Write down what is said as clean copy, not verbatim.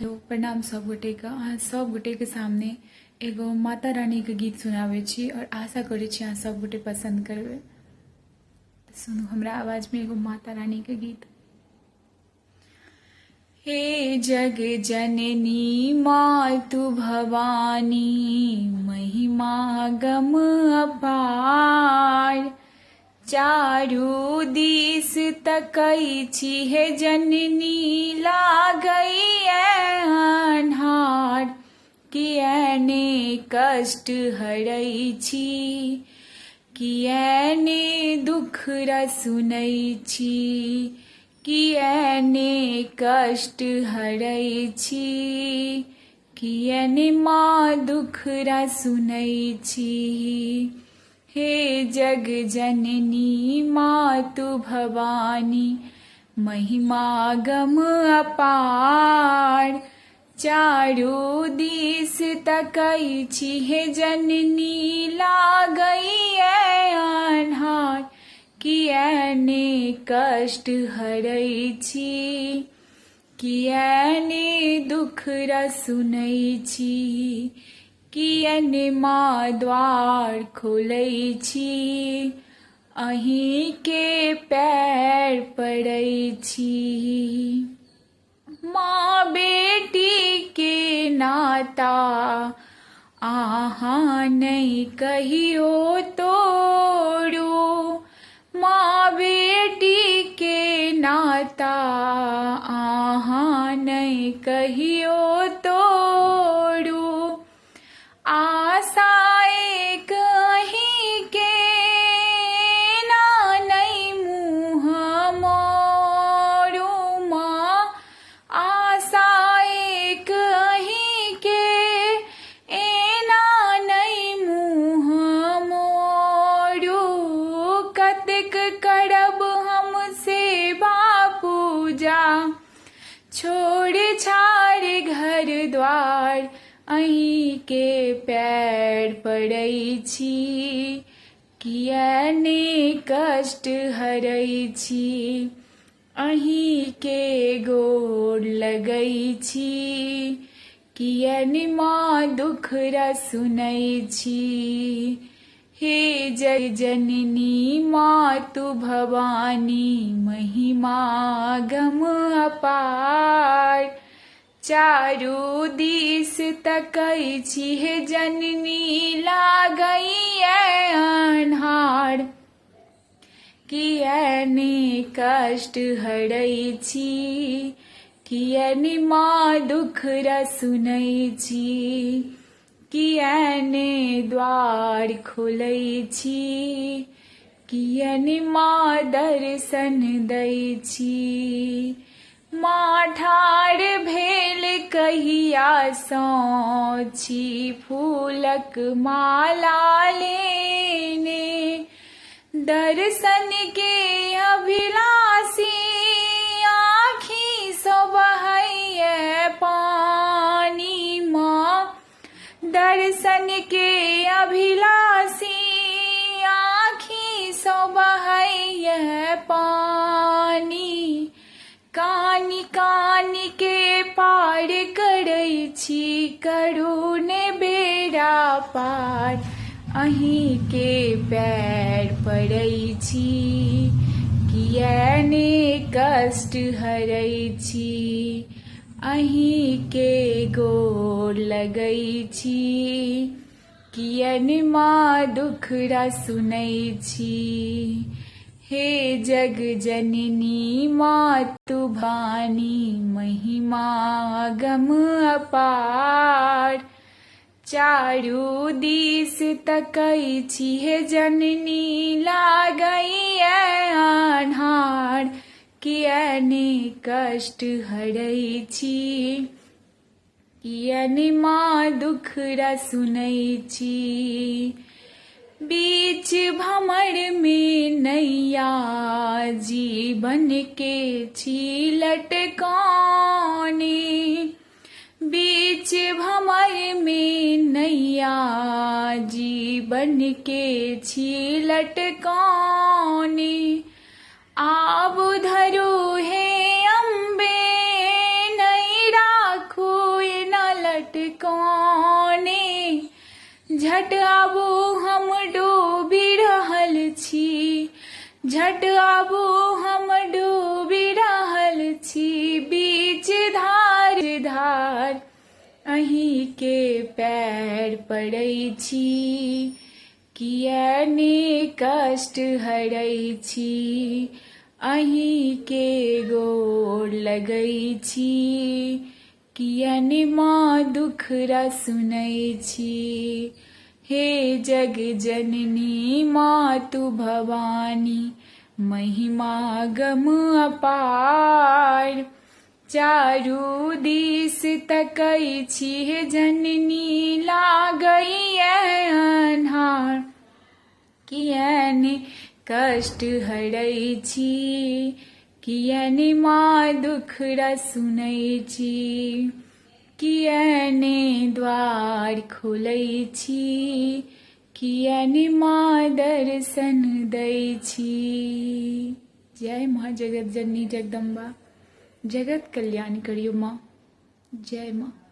Hello प्रणाम सब गोटे के। अहाँ सब गोटे के सामने एगो माता रानी के गीत सुनावे छी और आशा करे छी अहाँ सब गोटे पसंद करबे। तो सुनू हमरा आवाज में एगो माता रानी के गीत। हे जग जननी मातु भवानी, महिमा गम अपार, चारू दिस तकै छी हे जननी, लागै अन्हार, कियाने कष्ट हरै छी, कियाने दुख सुनै छी, कियाने कष्ट हरै छी, कियाने माँ दुख सुनै छी। हे जग जननी मातु भवानी, महिमा गम अपार, चारू दिस तकै छी हे जननी, लागै अन्हार, कियाने कष्ट हरै छी, कियाने दुख सुनै छी, कियाने माँ द्वार खोलै छी, अहीं के पैर पड़ै छी। माँ बेटी के नाता अहाँ नहीं कहियो तोड़ू, माँ बेटी के नाता अहाँ नहीं कहियो तोड़ू, आशा एक अहीं के ना नहीं मुँह मोड़ू, माँ आशा एक अहीं के एना नहीं मुँह मोड़ू, कतेक करब हम सेवा पूजा, छोड़ छाड़ घर द्वार, अहीं के पैर पड़ै छी, कियाने कष्ट हरै छी, अहीं के गोर लगै छी, कियाने माँ दुख सुनै छी। हे जय जननी मातु भवानी, महिमा गम अपार, चारू दिस तकै छी हे जननी, लागै अन्हार, कियाने कष्ट हरै छी, कियाने माँ दुख सुनै छी, कियाने द्वार खोलै छी, कियाने माँ दर्शन दै छी। माँ ठाढ़ भेल कहिया सँ छी, फूलक माला लेने, दर्शन के अभिलाषी, आँखि सँ बहैये पानी, माँ दर्शन के अभिलाषी, आँखि सँ बहैये पानी, कानी कानी के पार करै छी, करू ने बेड़ा पार, अहीं के पैर पड़ै छी, कियाने कष्ट हरै छी, अहीं के गोर लगै छी, कियाने माँ दुख सुनै छी। हे जग जननी मातु भवानी, महिमा गम अपार, चारू दिस तकै छी हे जननी, लागै अन्हार, कियाने कष्ट हरै छी, कियाने माँ दुख सुनै छी। बीच भंवर में नैया जीवन के छी लटकाने, बीच भंवर में नैया जीवन के छी लटकाने, आब धरू हे अम्बे नहीं राखू झट आबू हम डूबी रहल छी, झट आबू हम डूबी रहल छी, बीच धार धार अहीं के पैर पड़ै छी, किया ने कष्ट हरै छी, अहीं के गोर लगै छी, किया ने माँ दुखरा सुनै छी। हे जग जननी मातु भवानी, महिमा गम अपार, चारू दिस तकै छी हे जननी लागै अन्हार, किया ने कष्ट हरै छी, किया ने माँ दुखरा सुनै छी, किया ने द्वार खोलै छी, किया ने माँ दर्शन दै छी। जय माँ जगत जननी जगदम्बा, जगत कल्याण करियो माँ। जय माँ।